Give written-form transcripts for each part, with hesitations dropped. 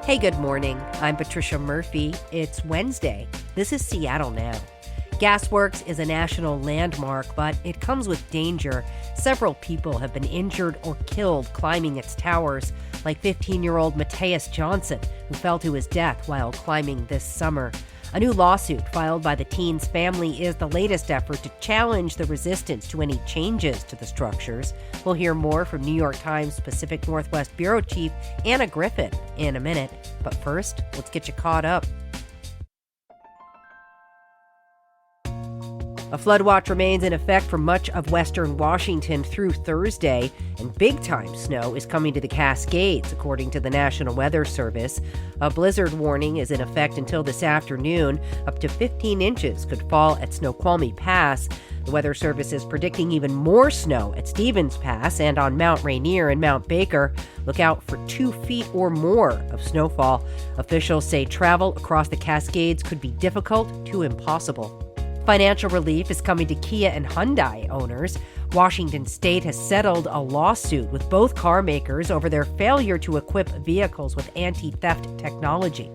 Hey, good morning. I'm Patricia Murphy. It's Wednesday. This is Seattle Now. Gasworks is a national landmark, but it comes with danger. Several people have been injured or killed climbing its towers, like 15-year-old Mattheis Johnson, who fell to his death while climbing this summer. A new lawsuit filed by the teen's family is the latest effort to challenge the resistance to any changes to the structures. We'll hear more from New York Times Pacific Northwest Bureau Chief Anna Griffin in a minute. But first, let's get you caught up. A flood watch remains in effect for much of western Washington through Thursday, and big-time snow is coming to the Cascades, according to the National Weather Service. A blizzard warning is in effect until this afternoon. Up to 15 inches could fall at Snoqualmie Pass. The Weather Service is predicting even more snow at Stevens Pass and on Mount Rainier and Mount Baker. Look out for 2 feet or more of snowfall. Officials say travel across the Cascades could be difficult to impossible. Financial relief is coming to Kia and Hyundai owners. Washington State has settled a lawsuit with both car makers over their failure to equip vehicles with anti-theft technology.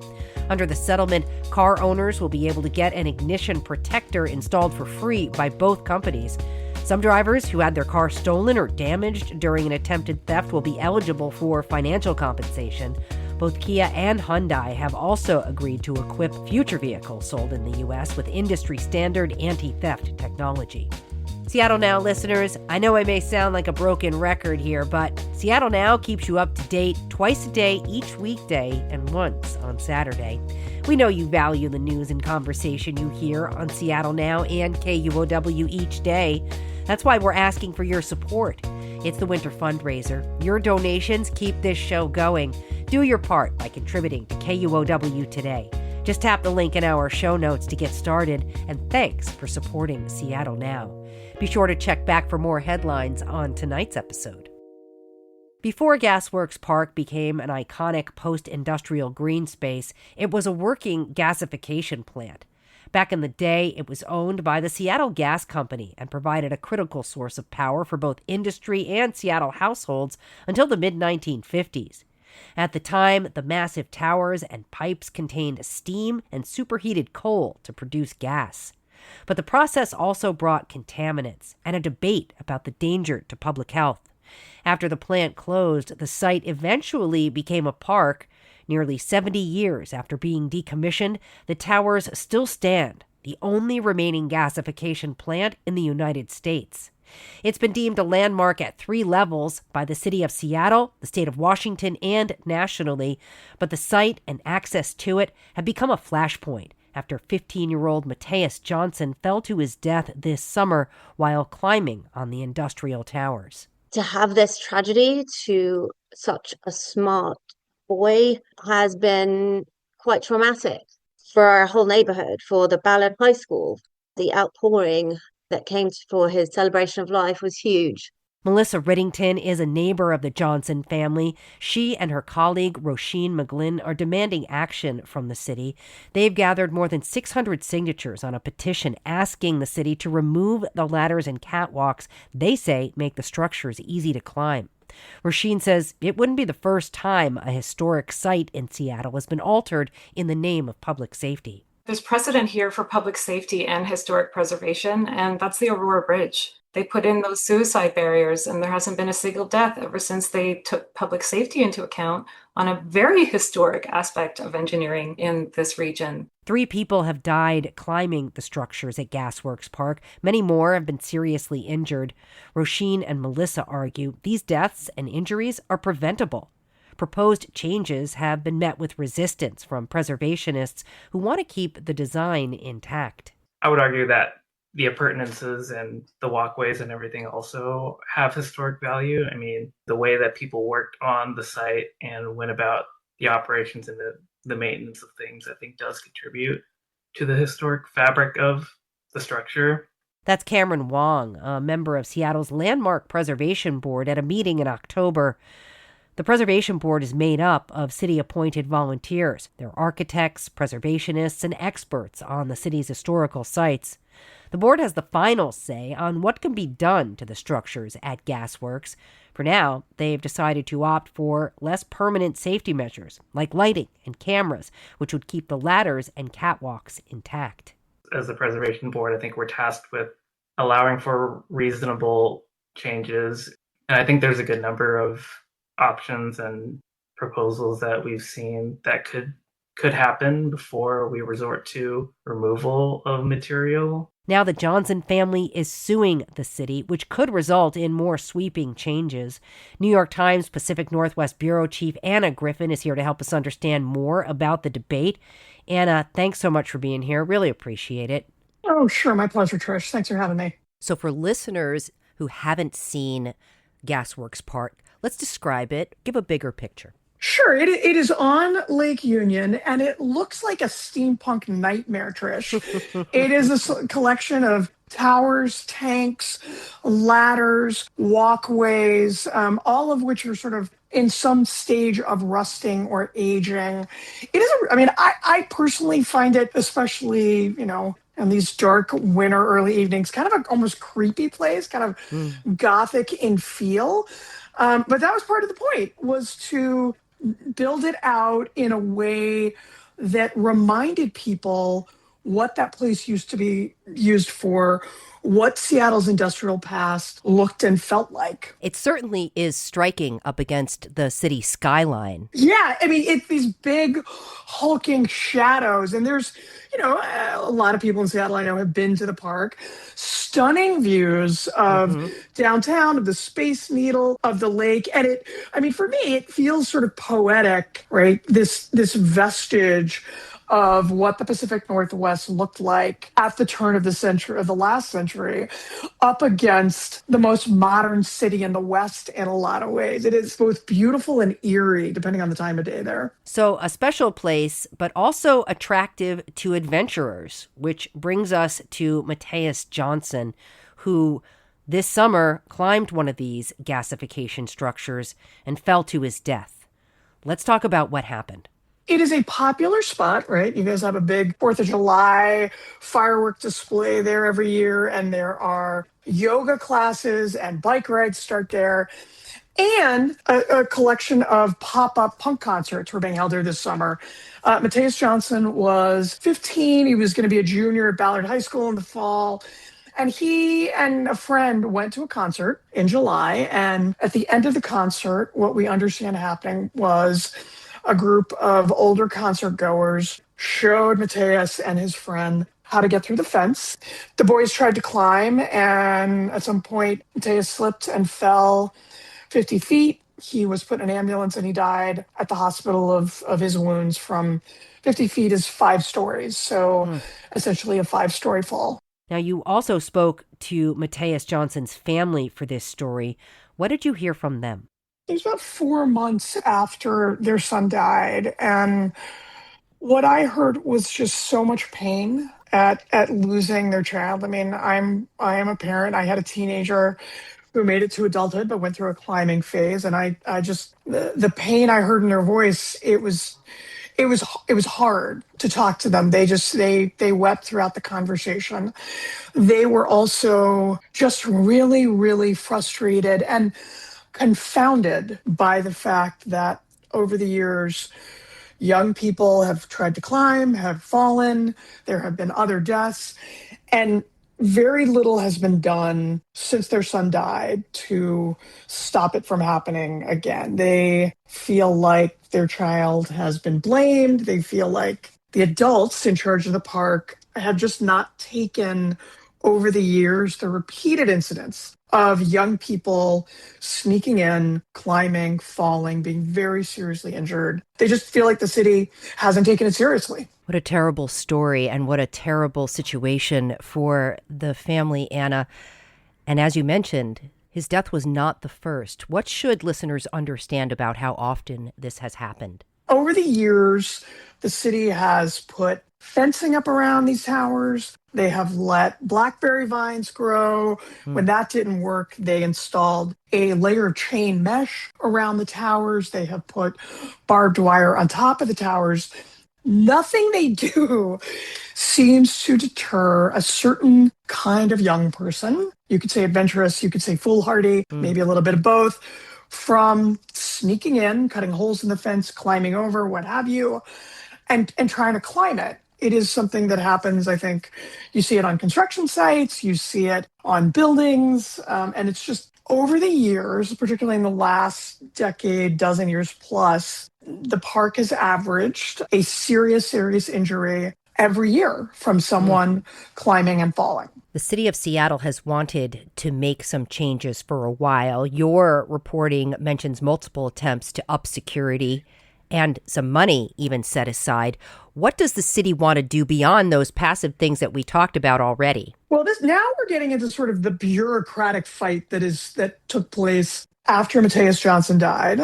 Under the settlement, car owners will be able to get an ignition protector installed for free by both companies. Some drivers who had their car stolen or damaged during an attempted theft will be eligible for financial compensation. Both Kia and Hyundai have also agreed to equip future vehicles sold in the U.S. with industry-standard anti-theft technology. Seattle Now listeners, I know I may sound like a broken record here, but Seattle Now keeps you up to date twice a day each weekday and once on Saturday. We know you value the news and conversation you hear on Seattle Now and KUOW each day. That's why we're asking for your support. It's the winter fundraiser. Your donations keep this show going. Do your part by contributing to KUOW today. Just tap the link in our show notes to get started, and thanks for supporting Seattle Now. Be sure to check back for more headlines on tonight's episode. Before Gasworks Park became an iconic post-industrial green space, it was a working gasification plant. Back in the day, it was owned by the Seattle Gas Company and provided a critical source of power for both industry and Seattle households until the mid-1950s. At the time, the massive towers and pipes contained steam and superheated coal to produce gas. But the process also brought contaminants and a debate about the danger to public health. After the plant closed, the site eventually became a park. Nearly 70 years after being decommissioned, the towers still stand, the only remaining gasification plant in the United States. It's been deemed a landmark at 3 levels by the city of Seattle, the state of Washington, and nationally, but the site and access to it have become a flashpoint after 15-year-old Mattheis Johnson fell to his death this summer while climbing on the industrial towers. To have this tragedy to such a smart boy has been quite traumatic for our whole neighborhood, for the Ballard High School. The outpouring that came for his celebration of life was huge. Melissa Riddington is a neighbor of the Johnson family. She and her colleague, Roisin McGlynn, are demanding action from the city. They've gathered more than 600 signatures on a petition asking the city to remove the ladders and catwalks they say make the structures easy to climb. Roisin says it wouldn't be the first time a historic site in Seattle has been altered in the name of public safety. There's precedent here for public safety and historic preservation, and that's the Aurora Bridge. They put in those suicide barriers, and there hasn't been a single death ever since they took public safety into account on a very historic aspect of engineering in this region. 3 people have died climbing the structures at Gasworks Park. Many more have been seriously injured. Roisin and Melissa argue these deaths and injuries are preventable. Proposed changes have been met with resistance from preservationists who want to keep the design intact. I would argue that the appurtenances and the walkways and everything also have historic value. I mean, the way that people worked on the site and went about the operations and the maintenance of things, I think does contribute to the historic fabric of the structure. That's Cameron Wong, a member of Seattle's Landmark Preservation Board, at a meeting in October. The Preservation Board is made up of city-appointed volunteers. They're architects, preservationists, and experts on the city's historical sites. The board has the final say on what can be done to the structures at Gasworks. For now, they've decided to opt for less permanent safety measures, like lighting and cameras, which would keep the ladders and catwalks intact. As the preservation board, I think we're tasked with allowing for reasonable changes. And I think there's a good number of options and proposals that we've seen that could happen before we resort to removal of material. Now the Johnson family is suing the city, which could result in more sweeping changes. New York Times Pacific Northwest Bureau Chief Anna Griffin is here to help us understand more about the debate. Anna, thanks so much for being here. Really appreciate it. Oh, sure. My pleasure, Trish. Thanks for having me. So for listeners who haven't seen Gasworks Park, let's describe it. Give a bigger picture. Sure. It is on Lake Union, and it looks like a steampunk nightmare, Trish. It is a collection of towers, tanks, ladders, walkways, all of which are sort of in some stage of rusting or aging. It is, I personally find it, especially, in these dark winter early evenings, kind of an almost creepy place, kind of gothic in feel. But that was part of the point, was to build it out in a way that reminded people what that place used to be used for, what Seattle's industrial past looked and felt like. It certainly is striking up against the city skyline. Yeah, it's these big hulking shadows, and there's, a lot of people in Seattle I know have been to the park. Stunning views of downtown, of the Space Needle, of the lake, and for me, it feels sort of poetic, right? This vestige of what the Pacific Northwest looked like at the turn of the last century, up against the most modern city in the West in a lot of ways. It is both beautiful and eerie, depending on the time of day there. So a special place, but also attractive to adventurers, which brings us to Mattheis Johnson, who this summer climbed one of these gasification structures and fell to his death. Let's talk about what happened. It is a popular spot, right? You guys have a big 4th of July firework display there every year, and there are yoga classes and bike rides start there. And a collection of pop-up punk concerts were being held there this summer. Mattheis Johnson was 15. He was going to be a junior at Ballard High School in the fall. And he and a friend went to a concert in July. And at the end of the concert, what we understand happening was a group of older concert goers showed Mattheis and his friend how to get through the fence. The boys tried to climb, and at some point, Mattheis slipped and fell 50 feet. He was put in an ambulance, and he died at the hospital of his wounds from 50 feet is 5 stories. So essentially a 5-story fall. Now, you also spoke to Mattheis Johnson's family for this story. What did you hear from them? It was about 4 months after their son died, and what I heard was just so much pain at losing their child. I am a parent. I had a teenager who made it to adulthood but went through a climbing phase, and I just the pain I heard in their voice, it was hard to talk to them. They wept throughout the conversation. They were also just really, really frustrated and confounded by the fact that over the years, young people have tried to climb, have fallen, there have been other deaths, and very little has been done since their son died to stop it from happening again. They feel like their child has been blamed. They feel like the adults in charge of the park have just not taken over the years the repeated incidents of young people sneaking in, climbing, falling, being very seriously injured. They just feel like the city hasn't taken it seriously. What a terrible story, and what a terrible situation for the family, Anna. And as you mentioned, his death was not the first. What should listeners understand about how often this has happened? Over the years, the city has put fencing up around these towers. They have let blackberry vines grow. When that didn't work, they installed a layer of chain mesh around the towers. They have put barbed wire on top of the towers. Nothing they do seems to deter a certain kind of young person. You could say adventurous, you could say foolhardy, maybe a little bit of both, from sneaking in, cutting holes in the fence, climbing over, what have you, and trying to climb it. It is something that happens, I think, you see it on construction sites, you see it on buildings, and it's just over the years, particularly in the last decade, dozen years plus, the park has averaged a serious injury every year from someone climbing and falling. The city of Seattle has wanted to make some changes for a while. Your reporting mentions multiple attempts to up security and some money even set aside. What does the city want to do beyond those passive things that we talked about already? Well, now we're getting into sort of the bureaucratic fight that took place after Mattheis Johnson died.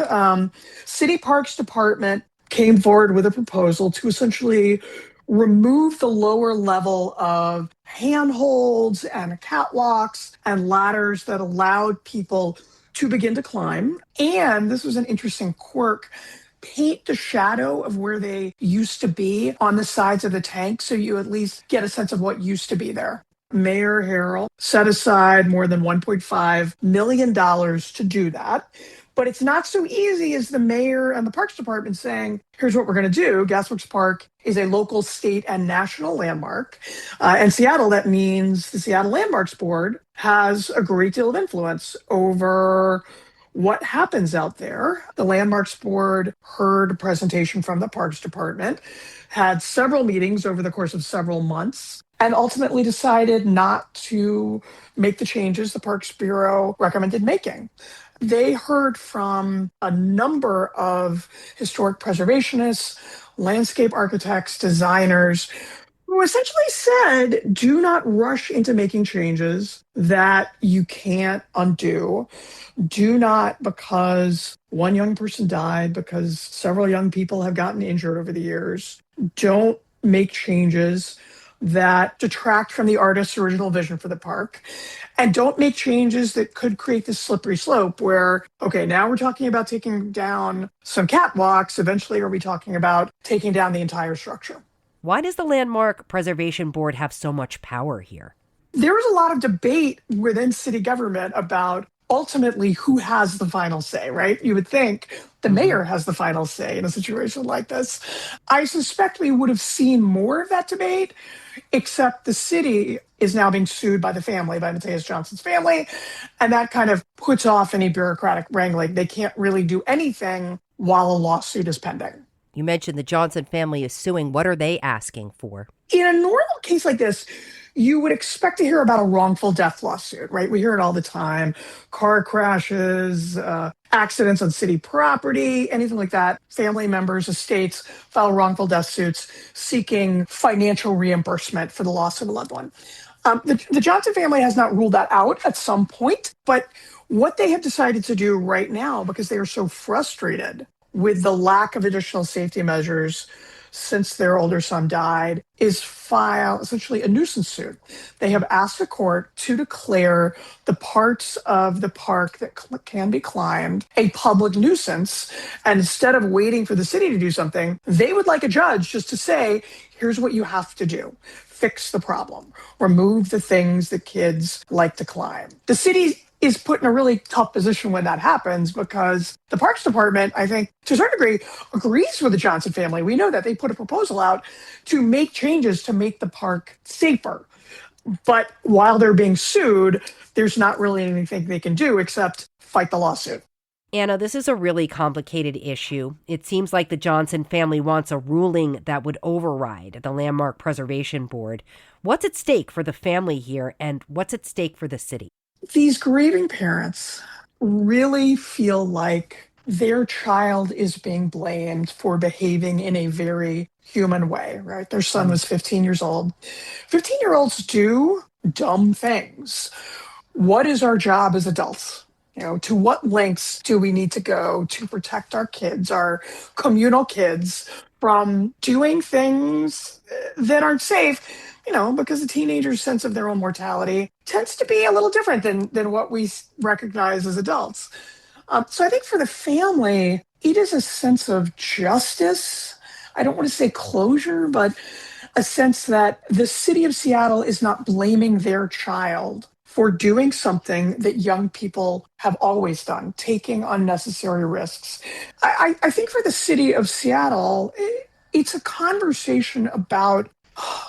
City Parks Department came forward with a proposal to essentially remove the lower level of handholds and catwalks and ladders that allowed people to begin to climb. And this was an interesting quirk, paint the shadow of where they used to be on the sides of the tank so you at least get a sense of what used to be there. Mayor Harrell set aside more than $1.5 million to do that. But it's not so easy as the mayor and the Parks Department saying, here's what we're going to do. Gasworks Park is a local, state, and national landmark. And Seattle, that means the Seattle Landmarks Board has a great deal of influence over what happens out there. The Landmarks Board heard a presentation from the Parks Department, had several meetings over the course of several months, and ultimately decided not to make the changes the Parks Bureau recommended making. They heard from a number of historic preservationists, landscape architects, designers, who essentially said, do not rush into making changes that you can't undo. Do not, because one young person died, because several young people have gotten injured over the years, don't make changes that detract from the artist's original vision for the park. And don't make changes that could create this slippery slope where, okay, now we're talking about taking down some catwalks. Eventually, are we talking about taking down the entire structure? Why does the Landmark Preservation Board have so much power here? There was a lot of debate within city government about ultimately who has the final say, right? You would think the mayor has the final say in a situation like this. I suspect we would have seen more of that debate, except the city is now being sued by the family, by Mattheis Johnson's family, and that kind of puts off any bureaucratic wrangling. They can't really do anything while a lawsuit is pending. You mentioned the Johnson family is suing. What are they asking for? In a normal case like this, you would expect to hear about a wrongful death lawsuit, right? We hear it all the time. Car crashes, accidents on city property, anything like that. Family members, estates file wrongful death suits seeking financial reimbursement for the loss of a loved one. The Johnson family has not ruled that out at some point, but what they have decided to do right now, because they are so frustrated with the lack of additional safety measures since their older son died, is file essentially a nuisance suit. They have asked the court to declare the parts of the park that can be climbed a public nuisance. And instead of waiting for the city to do something, they would like a judge just to say, here's what you have to do. Fix the problem. Remove the things that kids like to climb. The city is put in a really tough position when that happens because the Parks Department, I think, to a certain degree, agrees with the Johnson family. We know that they put a proposal out to make changes to make the park safer. But while they're being sued, there's not really anything they can do except fight the lawsuit. Anna, this is a really complicated issue. It seems like the Johnson family wants a ruling that would override the Landmark Preservation Board. What's at stake for the family here, and what's at stake for the city? These grieving parents really feel like their child is being blamed for behaving in a very human way, right? Their son was 15 years old. 15-year-olds do dumb things. What is our job as adults? To what lengths do we need to go to protect our kids, our communal kids, from doing things that aren't safe? Because the teenager's sense of their own mortality tends to be a little different than what we recognize as adults. So I think for the family, it is a sense of justice. I don't want to say closure, but a sense that the city of Seattle is not blaming their child for doing something that young people have always done, taking unnecessary risks. I think for the city of Seattle, it's a conversation about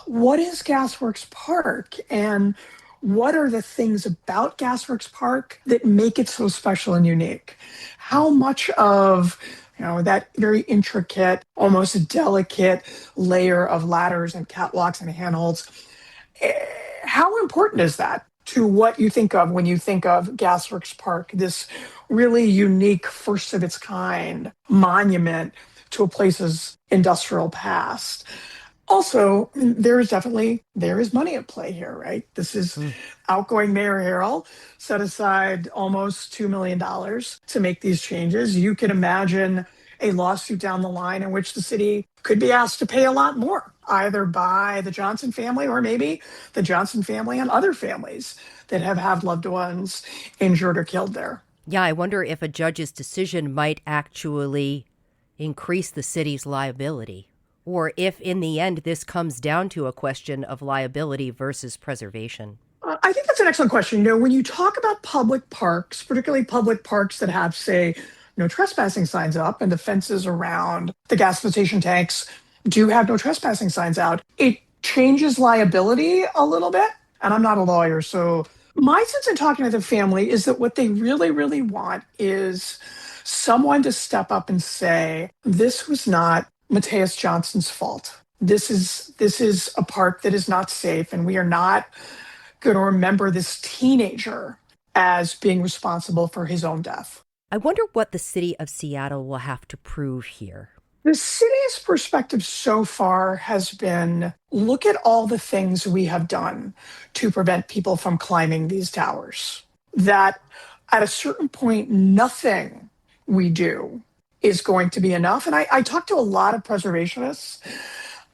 what is Gasworks Park and what are the things about Gasworks Park that make it so special and unique? How much of that very intricate, almost delicate layer of ladders and catwalks and handholds, how important is that to what you think of when you think of Gasworks Park, this really unique, first of its kind monument to a place's industrial past? Also, there is money at play here, right? This is outgoing Mayor Harrell set aside almost $2 million to make these changes. You can imagine a lawsuit down the line in which the city could be asked to pay a lot more, either by the Johnson family or maybe the Johnson family and other families that have had loved ones injured or killed there. Yeah, I wonder if a judge's decision might actually increase the city's liability, or if in the end this comes down to a question of liability versus preservation. I think that's an excellent question. When you talk about public parks, particularly public parks that have, say, no trespassing signs up, and the fences around the gasification tanks do have no trespassing signs out, it changes liability a little bit. And I'm not a lawyer, so my sense in talking to the family is that what they really, really want is someone to step up and say, this was not Mattheis Johnson's fault. This is a park that is not safe, and we are not going to remember this teenager as being responsible for his own death. I wonder what the city of Seattle will have to prove here. The city's perspective so far has been, look at all the things we have done to prevent people from climbing these towers. That at a certain point, nothing we do is going to be enough. And I talked to a lot of preservationists,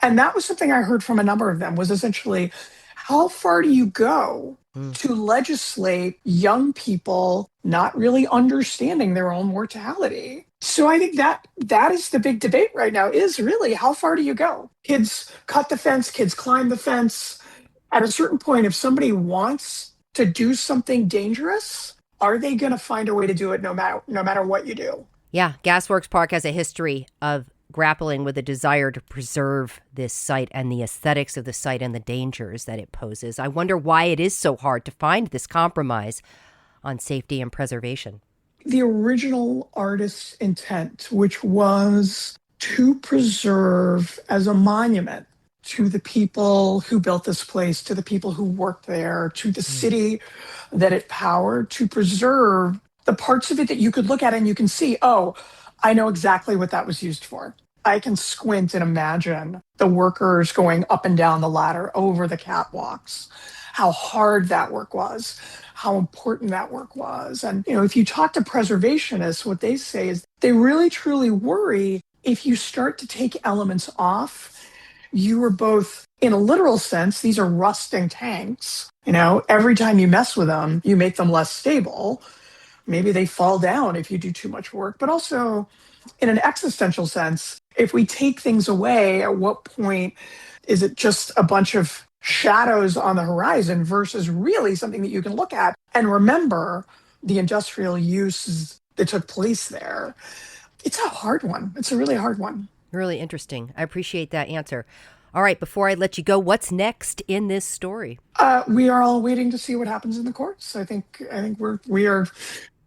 and that was something I heard from a number of them, was essentially, how far do you go to legislate young people not really understanding their own mortality? So I think that is the big debate right now, is really, how far do you go? Kids cut the fence, kids climb the fence. At a certain point, if somebody wants to do something dangerous, are they going to find a way to do it no matter what you do? Yeah, Gasworks Park has a history of grappling with a desire to preserve this site and the aesthetics of the site and the dangers that it poses. I wonder why it is so hard to find this compromise on safety and preservation. The original artist's intent, which was to preserve as a monument to the people who built this place, to the people who worked there, to the city that it powered, to preserve the parts of it that you could look at and you can see, oh, I know exactly what that was used for. I can squint and imagine the workers going up and down the ladder over the catwalks, how hard that work was, how important that work was. And, if you talk to preservationists, what they say is they really, truly worry if you start to take elements off, you are both, in a literal sense, these are rusting tanks. Every time you mess with them, you make them less stable. Maybe they fall down if you do too much work, but also in an existential sense, if we take things away, at what point is it just a bunch of shadows on the horizon versus really something that you can look at and remember the industrial uses that took place there? It's a hard one. It's a really hard one. Really interesting. I appreciate that answer. All right, before I let you go, what's next in this story? We are all waiting to see what happens in the courts. I think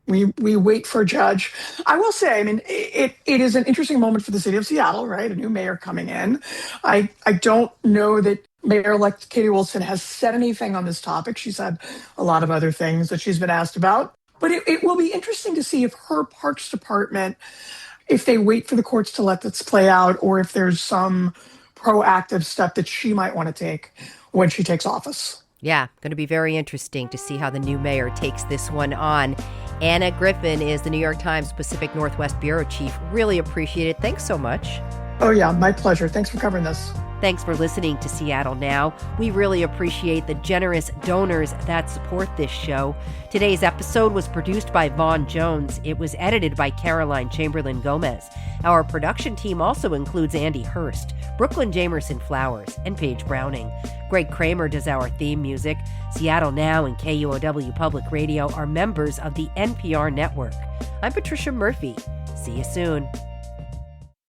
we wait for a judge. I will say, it is an interesting moment for the city of Seattle, right? A new mayor coming in. I don't know that Mayor-elect Katie Wilson has said anything on this topic. She's had a lot of other things that she's been asked about. But it will be interesting to see if her parks department, if they wait for the courts to let this play out, or if there's some proactive step that she might want to take when she takes office. Yeah, going to be very interesting to see how the new mayor takes this one on. Anna Griffin is the New York Times Pacific Northwest Bureau Chief. Really appreciate it. Thanks so much. Oh, yeah, my pleasure. Thanks for covering this. Thanks for listening to Seattle Now. We really appreciate the generous donors that support this show. Today's episode was produced by Vaughn Jones. It was edited by Caroline Chamberlain Gomez. Our production team also includes Andy Hurst, Brooklyn Jamerson Flowers, and Paige Browning. Greg Kramer does our theme music. Seattle Now and KUOW Public Radio are members of the NPR network. I'm Patricia Murphy. See you soon.